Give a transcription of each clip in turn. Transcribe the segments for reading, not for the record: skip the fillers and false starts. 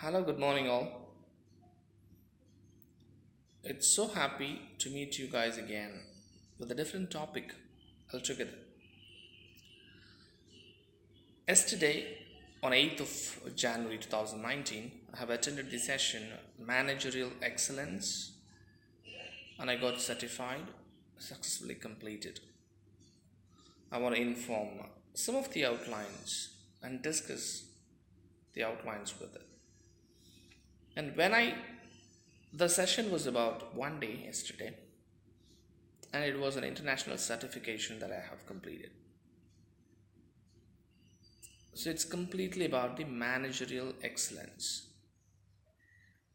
Hello, good morning, all. It's so happy to meet you guys again with a different topic altogether. Yesterday, on 8th of January 2019, I have attended the session Managerial Excellence and I got certified, successfully completed. I want to inform some of the outlines and discuss the outlines with it. And the session was about one day yesterday, and it was an international certification that I have completed. So it's completely about the managerial excellence.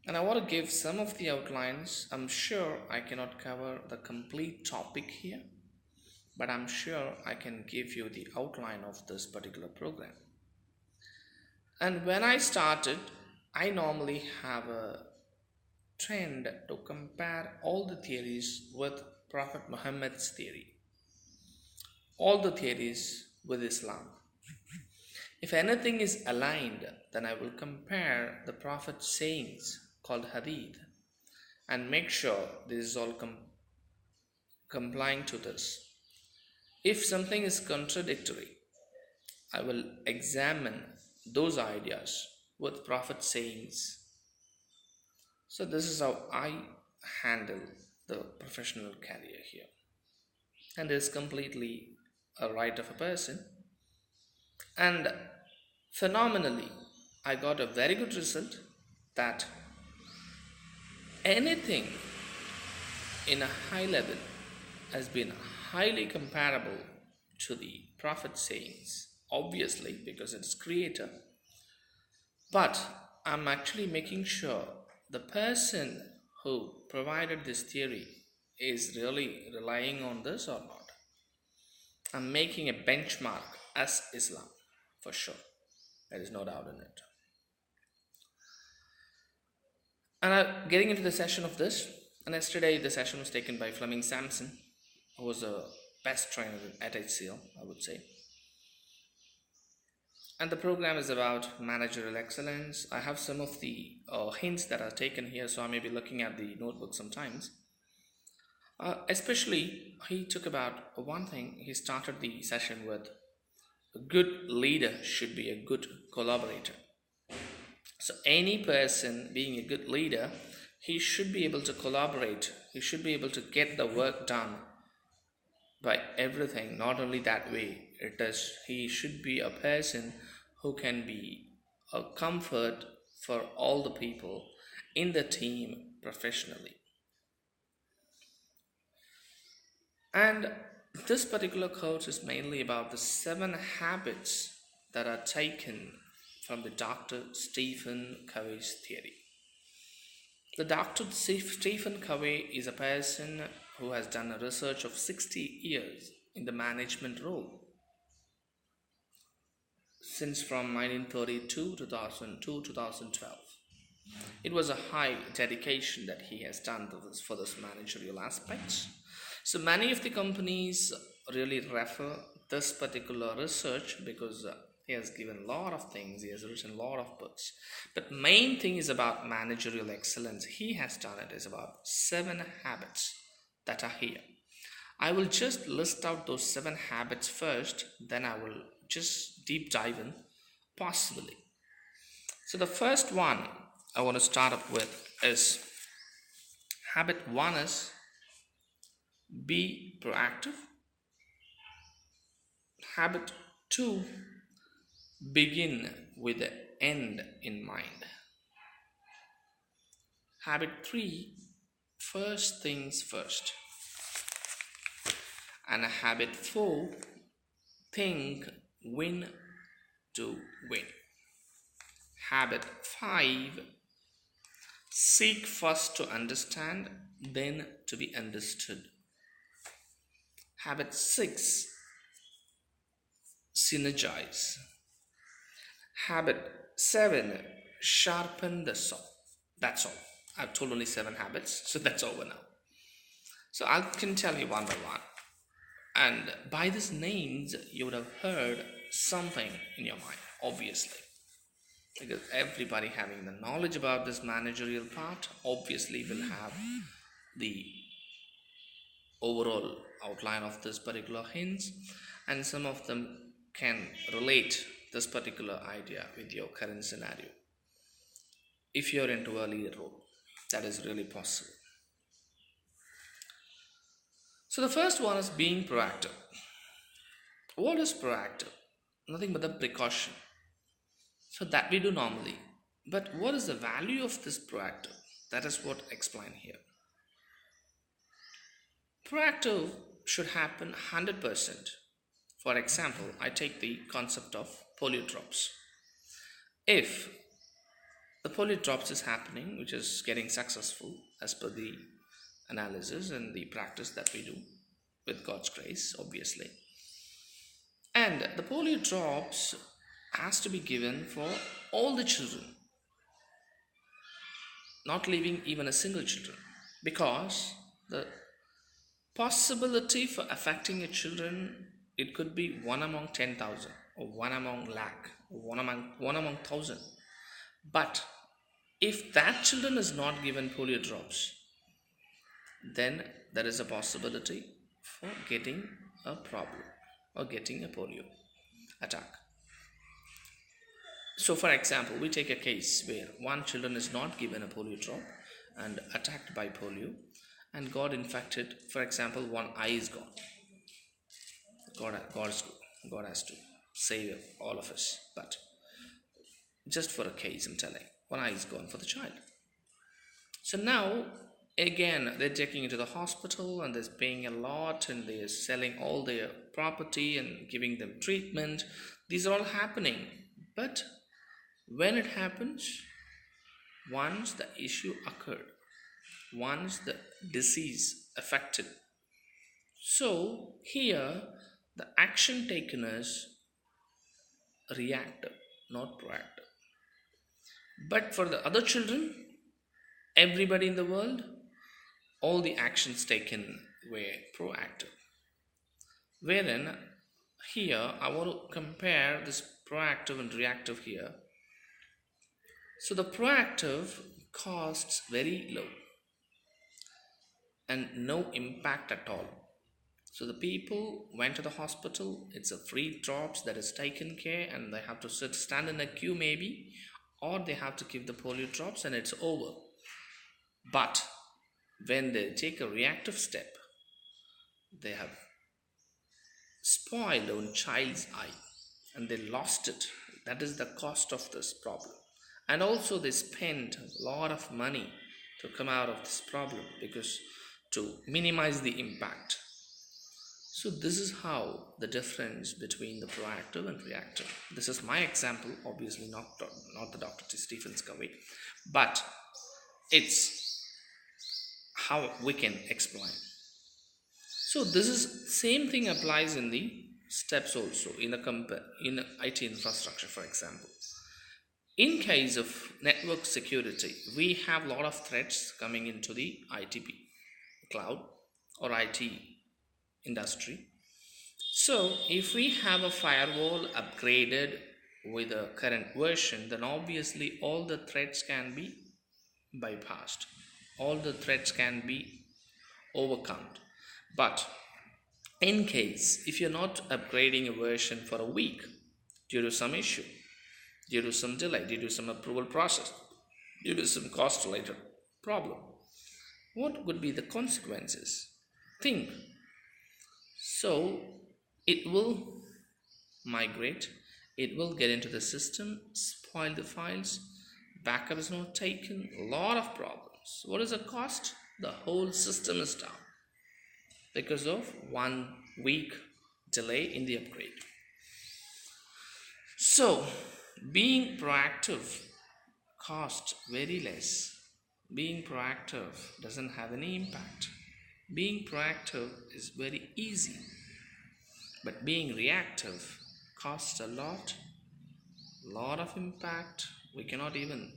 And I want to give some of the outlines. I'm sure I cannot cover the complete topic here, but I'm sure I can give you the outline of this particular program. And when I started, I normally have a trend to compare all the theories with Prophet Muhammad's theory, all the theories with Islam. If anything is aligned, then I will compare the Prophet's sayings called hadith and make sure this is all complying to this. If something is contradictory, I will examine those ideas with Prophet's sayings. So this is how I handle the professional career here. And it is completely a right of a person. And phenomenally, I got a very good result that anything in a high level has been highly comparable to the Prophet's sayings, obviously, because it's creator. But I'm actually making sure the person who provided this theory is really relying on this or not. I'm making a benchmark as Islam for sure. There is no doubt in it. And getting into the session of this, and yesterday the session was taken by Fleming Sampson, who was a best trainer at HCL, I would say. And the program is about managerial excellence. I have some of the hints that are taken here, so I may be looking at the notebook sometimes. Especially, he took about one thing. He started the session with a good leader should be a good collaborator. So, any person being a good leader, he should be able to collaborate, he should be able to get the work done by everything. Not only that way, he should be a person who can be a comfort for all the people in the team professionally. And this particular course is mainly about the 7 habits that are taken from the Dr. Stephen Covey's theory. The Dr. Stephen Covey is a person who has done a research of 60 years in the management role. Since from 1932 to 2002 2012. It was a high dedication that he has done for this managerial aspects. So many of the companies really refer this particular research because he has given a lot of things, he has written a lot of books. But main thing is about managerial excellence. He has done it is about 7 habits that are here. I will just list out those 7 habits first, then I will just deep dive in possibly. So the first one I want to start up with is habit 1 is be proactive. Habit 2, begin with the end in mind. Habit 3, first things first. And habit 4, think win to win. Habit 5, seek first to understand, then to be understood. Habit 6, synergize. Habit 7, sharpen the saw. That's all. I've told only 7 habits, so that's over now. So I can tell you one by one. And by these names, you would have heard something in your mind, obviously. because everybody having the knowledge about this managerial part obviously will have the overall outline of this particular hints, and some of them can relate this particular idea with your current scenario. If you're into a leader role, that is really possible. So the first one is being proactive. What is proactive? Nothing but the precaution. So that we do normally. But what is the value of this proactive? That is what I explain here. Proactive should happen 100%. For example, I take the concept of polio drops. If the polio drops is happening, which is getting successful as per the analysis and the practice that we do with God's grace, obviously. And the polio drops has to be given for all the children, not leaving even a single children, because the possibility for affecting a children, it could be one among 10,000 or one among lakh or one among thousand. But if that children is not given polio drops, then there is a possibility for getting a problem or getting a polio attack. So for example, we take a case where one children is not given a polio drop and attacked by polio and got infected. For example, one eye is gone. God has to save all of us. But just for a case, I'm telling, one eye is gone for the child. So now, again, they're taking it to the hospital and they're paying a lot and they're selling all their property and giving them treatment. These are all happening. But when it happens, once the issue occurred, once the disease affected, so here the action taken is reactive, not proactive. But for the other children, everybody in the world, all the actions taken were proactive. Wherein here I want to compare this proactive and reactive here. So the proactive costs very low and no impact at all. So the people went to the hospital, it's a free drops that is taken care, and they have to stand in a queue maybe, or they have to give the polio drops and it's over. But when they take a reactive step, they have spoiled one child's eye and they lost it. That is the cost of this problem. And also they spent a lot of money to come out of this problem because to minimize the impact. So this is how the difference between the proactive and reactive. This is my example, obviously not the Dr. T. Stephen's Covey, but it's how we can explain. So this is same thing applies in the steps also in IT infrastructure, for example. In case of network security, we have a lot of threats coming into the ITP cloud or IT industry. So if we have a firewall upgraded with a current version, then obviously all the threats can be bypassed, all the threats can be overcome. But in case if you're not upgrading a version for a week due to some issue, due to some delay, due to some approval process, due to some cost related problem, what would be the consequences? Think. So it will migrate, it will get into the system, spoil the files, backup is not taken, a lot of problems. What is the cost? The whole system is down because of 1 week delay in the upgrade. So being proactive costs very less. Being proactive doesn't have any impact. Being proactive is very easy, but being reactive costs a lot of impact. We cannot even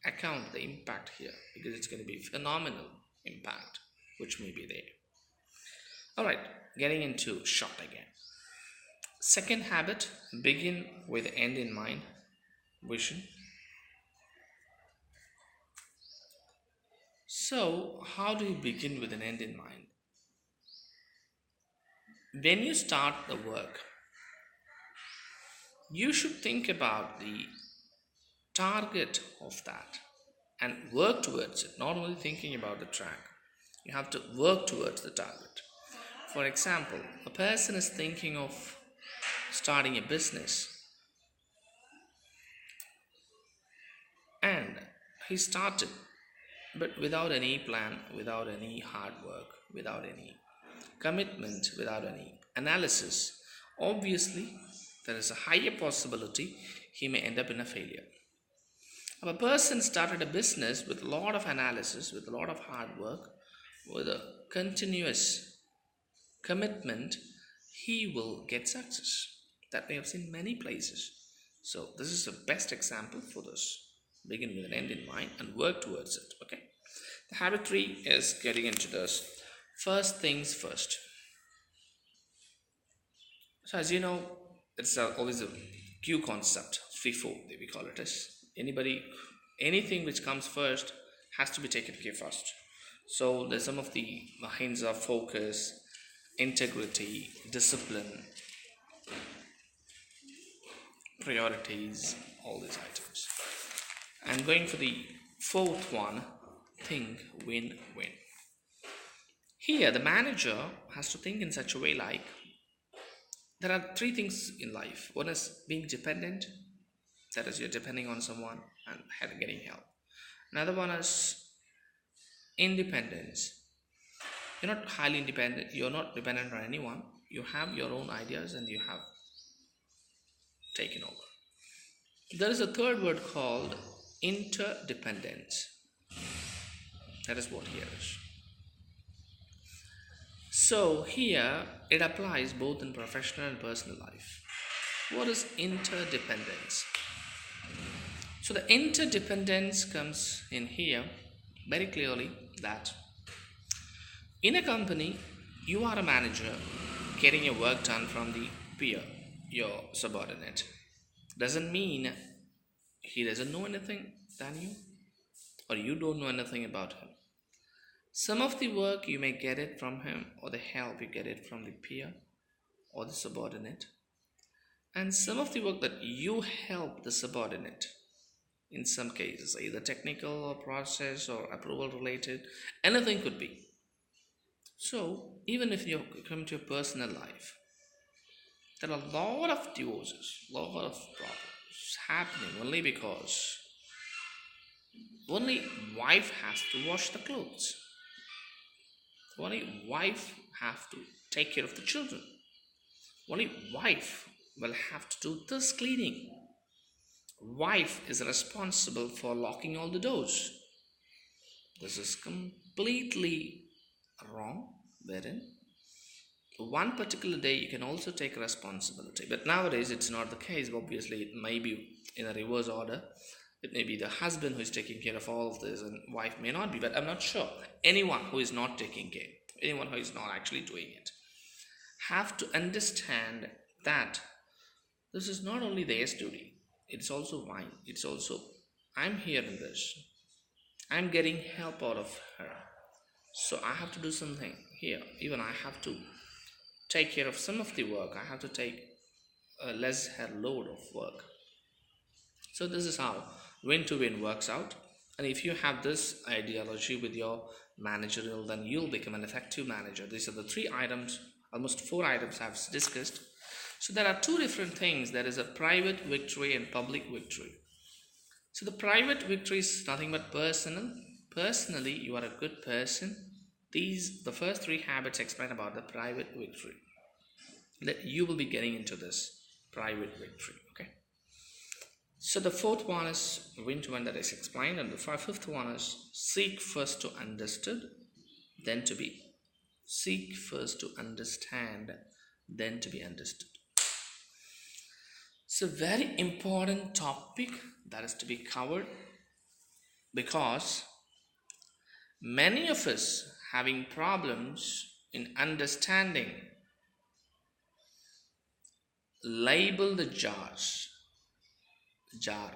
account the impact here because it's going to be phenomenal impact which may be there. All right, getting into short again. Second habit, begin with end in mind, vision. So, how do you begin with an end in mind? When you start the work, you should think about the target of that and work towards it, not only thinking about the track. You have to work towards the target. For example, a person is thinking of starting a business and he started, but without any plan, without any hard work, without any commitment, without any analysis. Obviously, there is a higher possibility he may end up in a failure. If a person started a business with a lot of analysis, with a lot of hard work, with a continuous commitment, he will get success. That we have seen many places. So this is the best example for this. Begin with an end in mind and work towards it. Okay. The habit 3 is getting into this. First things first. So as you know, it's always a Q concept. FIFO, we call it as. Anything which comes first has to be taken care first. So there's some of the hints of focus, integrity, discipline, priorities, all these items. And going for the fourth one, think win-win. Here, the manager has to think in such a way like there are three things in life. One is being dependent, that is, you're depending on someone and getting help. Another one is independence. You're not highly independent, you're not dependent on anyone. You have your own ideas and you have taken over. There is a third word called interdependence. That is what here is. So here it applies both in professional and personal life. What is interdependence? So the interdependence comes in here very clearly that in a company you are a manager getting your work done from the peer, your subordinate. Doesn't mean he doesn't know anything than you or you don't know anything about him. Some of the work you may get it from him, or the help you get it from the peer or the subordinate. And some of the work that you help the subordinate, in some cases, either technical or process or approval related, anything could be. So, even if you come to your personal life, there are a lot of divorces, a lot of problems happening only because only wife has to wash the clothes. Only wife have to take care of the children. Only wife will have to do this cleaning. Wife is responsible for locking all the doors. This is completely wrong. Wherein one particular day you can also take responsibility. But nowadays it's not the case. Obviously it may be in a reverse order. It may be the husband who is taking care of all of this and wife may not be, but I'm not sure. Anyone who is not taking care, anyone who is not actually doing it, have to understand that this is not only their duty, it's also mine. It's also, I'm here in this. I'm getting help out of her. So I have to do something here. Even I have to take care of some of the work. I have to take a less her load of work. So this is how win-to-win works out. And if you have this ideology with your managerial, then you'll become an effective manager. These are the 3 items, almost 4 items I've discussed. So there are 2 different things. There is a private victory and public victory. So the private victory is nothing but personal. Personally, you are a good person. The first 3 habits explain about the private victory. That you will be getting into this private victory. Okay. So the 4th one is win-to-win that is explained, and the 5th one is seek first to understood, then to be. Seek first to understand, then to be understood. It's a very important topic that is to be covered because many of us having problems in understanding label the jars. Jar,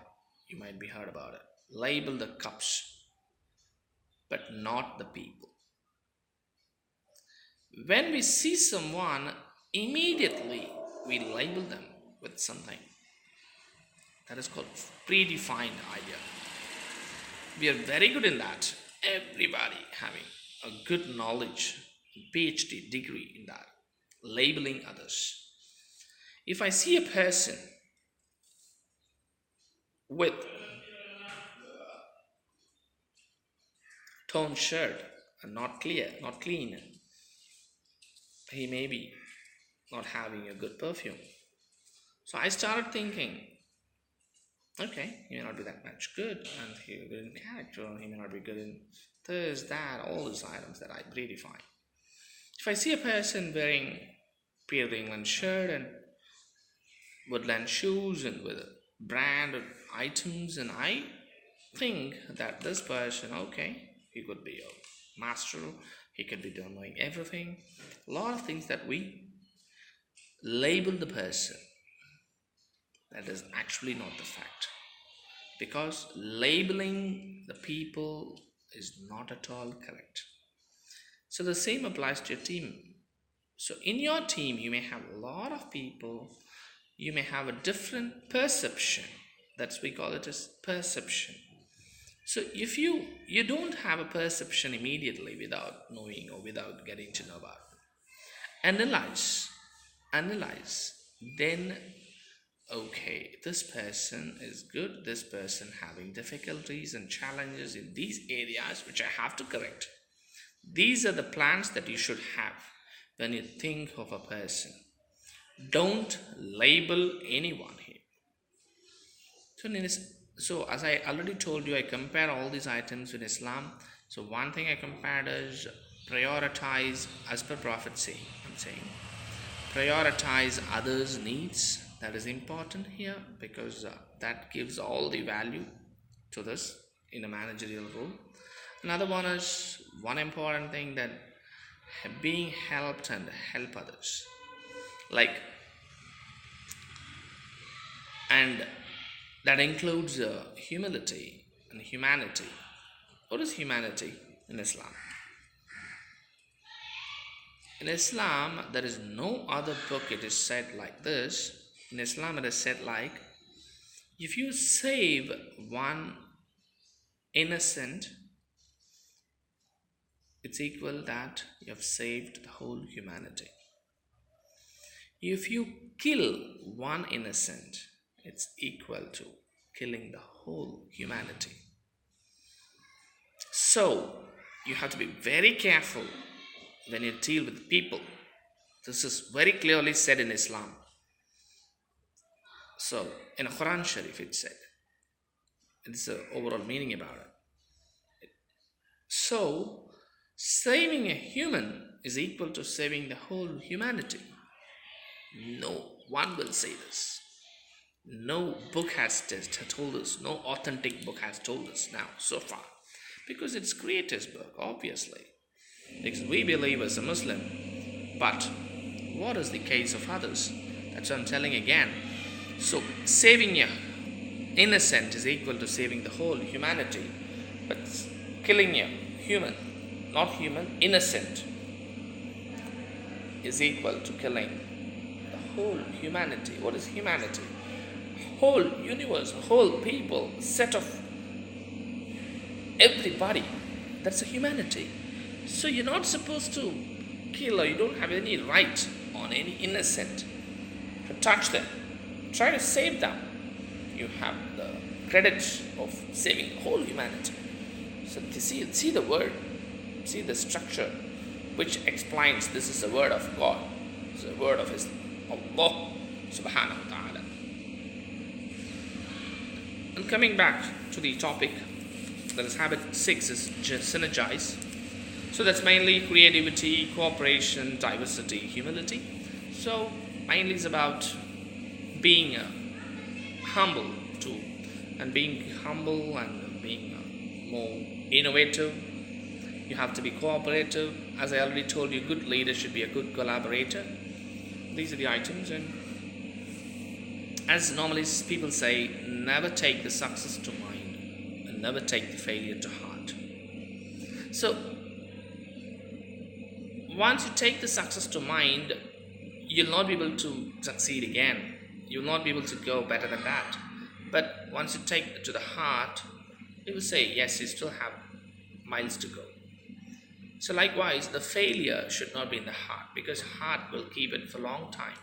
you might be heard about it. Label the cups, but not the people. When we see someone, immediately we label them with something. That is called predefined idea. We are very good in that. Everybody having a good knowledge, PhD degree in that, labeling others. If I see a person with torn shirt and not clean, he may be not having a good perfume. So I started thinking, okay, he may not be that much good, and he will be good in character, he may not be good in this, that, all these items that I predefine. If I see a person wearing Pierre the England shirt and Woodland shoes and with branded items, and I think that this person, okay, he could be a master, he could be knowing everything, a lot of things that we label the person. That is actually not the fact, because labeling the people is not at all correct. So the same applies to your team. So in your team, you may have a lot of people, you may have a different perception. That's we call it as perception. So if you don't have a perception immediately without knowing or without getting to know about it, analyze, then okay, this person is good, this person having difficulties and challenges in these areas which I have to correct. These are the plans that you should have when you think of a person. Don't label anyone here. So as I already told you, I compare all these items in Islam. So one thing I compared is prioritize, as per Prophet saying, I'm saying, prioritize others' needs. That is important here, because that gives all the value to this in a managerial role. Another one is one important thing, that being helped and help others, and that includes humility and humanity. What is humanity in Islam? In Islam, there is no other book it is said like this. In Islam, it is said like, if you save one innocent, it's equal that you have saved the whole humanity. If you kill one innocent, it's equal to killing the whole humanity. So you have to be very careful when you deal with people. This is very clearly said in Islam. So in Quran Sharif it said, it's the overall meaning about it. So saving a human is equal to saving the whole humanity. No one will say this. No book has told us, no authentic book has told us now so far, because it's Creator's book, obviously, because we believe as a Muslim. But what is the case of others? That's what I'm telling again. So saving a innocent is equal to saving the whole humanity, but killing a human, not human, innocent, is equal to killing the whole humanity. What is humanity? Whole universe, whole people, set of everybody. That's a humanity. So you're not supposed to kill, or you don't have any right on any innocent to touch them. Try to save them. You have the credit of saving the whole humanity. So see the word, see the structure, which explains this is the word of God. It's the word of His Allah subhanahu wa ta'ala. And coming back to the topic, that is habit 6 is synergize. So that's mainly creativity, cooperation, diversity, humility. So mainly it's about being humble too, and being humble and being more innovative. You have to be cooperative. As I already told you, good leader should be a good collaborator. These are the items, and As normally people say, never take the success to mind and never take the failure to heart. So once you take the success to mind, you'll not be able to succeed again. You'll not be able to go better than that. But once you take it to the heart, you will say, yes, you still have miles to go. So likewise, the failure should not be in the heart, because heart will keep it for a long time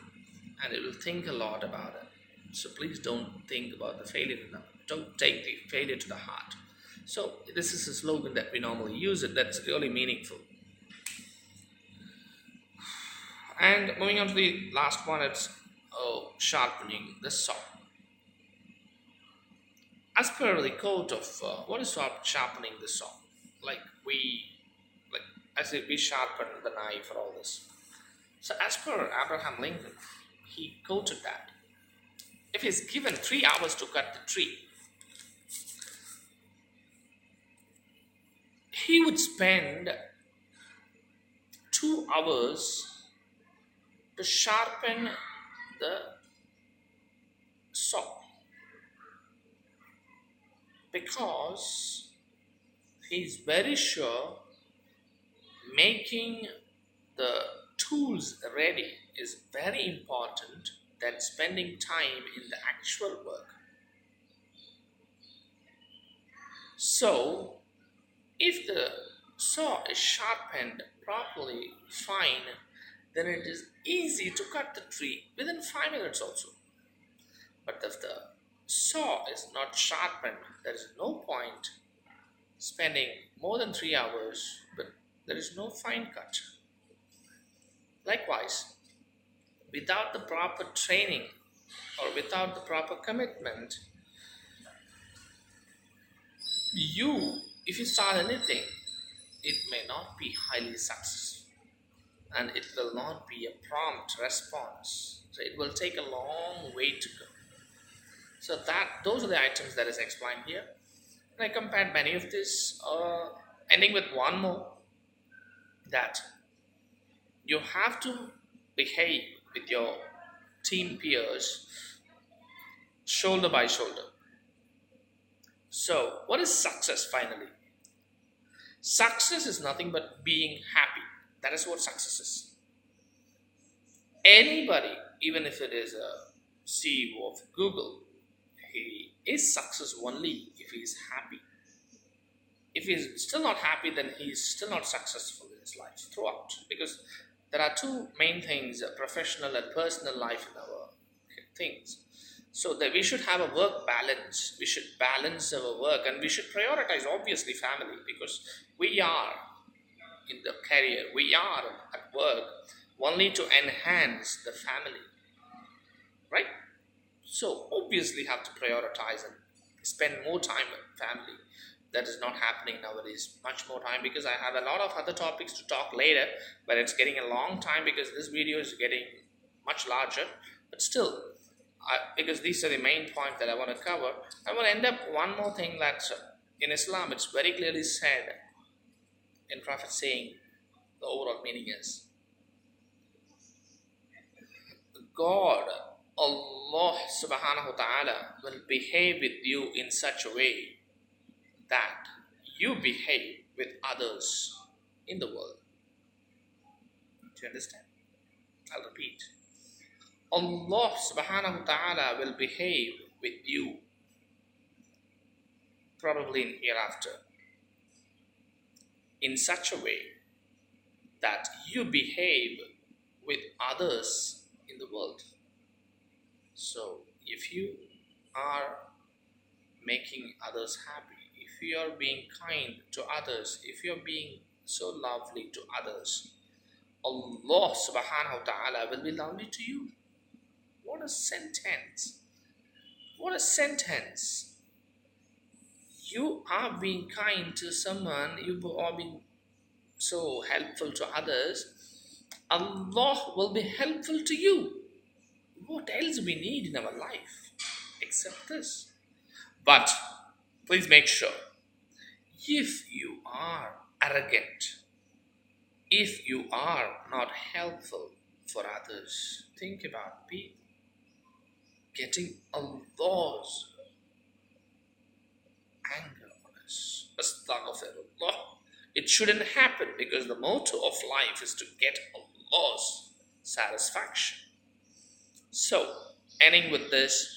and it will think a lot about it. So please don't think about the failure enough. Don't take the failure to the heart. So this is a slogan that we normally use it. That's really meaningful. And moving on to the last one, it's sharpening the saw. As per the quote of what is sharpening the saw? Like I say, we sharpen the knife for all this. So as per Abraham Lincoln, he quoted that if he's given 3 hours to cut the tree, he would spend 2 hours to sharpen the saw, because he's very sure making the tools ready is very important than spending time in the actual work. So if the saw is sharpened properly, fine, then it is easy to cut the tree within 5 minutes also. But if the saw is not sharpened, there is no point spending more than 3 hours, but there is no fine cut. Likewise, without the proper training or without the proper commitment, if you start anything, it may not be highly successful and it will not be a prompt response. So it will take a long way to go. So those are the items that is explained here. And I compared many of this, ending with one more, that you have to behave with your team peers shoulder by shoulder. So what is success finally? Success is nothing but being happy. That is what success is. Anybody, even if it is a CEO of Google, he is success only if he is happy. If he is still not happy, then he is still not successful in his life throughout. Because there are two main things, professional and personal life in our things. So that we should have a work balance. We should balance our work and we should prioritize obviously family, because we are in the career, we are at work only to enhance the family, right? So obviously have to prioritize and spend more time with family. That is not happening nowadays. Much more time, because I have a lot of other topics to talk later, but it's getting a long time because this video is getting much larger. But still, because these are the main points that I want to cover, I want to end up one more thing, that in Islam it's very clearly said in Prophet saying, the overall meaning is, God, Allah subhanahu wa ta'ala will behave with you in such a way that you behave with others in the world. Do you understand? I'll repeat. Allah subhanahu wa ta'ala will behave with you, probably in hereafter, in such a way that you behave with others in the world. So if you are making others happy, if you are being kind to others, if you are being so lovely to others, Allah subhanahu wa ta'ala will be lovely to you. What a sentence! What a sentence! You are being kind to someone, you are being so helpful to others, Allah will be helpful to you. What else we need in our life except this? But please make sure, if you are arrogant, if you are not helpful for others, think about people. getting Allah's anger on us. Astaghfirullah. It shouldn't happen because the motto of life is to get Allah's satisfaction. So, ending with this,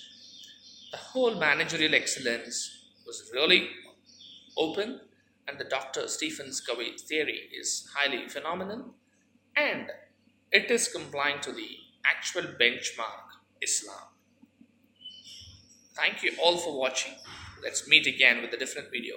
the whole managerial excellence was really open, and the Dr. Stephen Covey's theory is highly phenomenal, and it is complying to the actual benchmark Islam. Thank you all for watching. Let's meet again with a different video.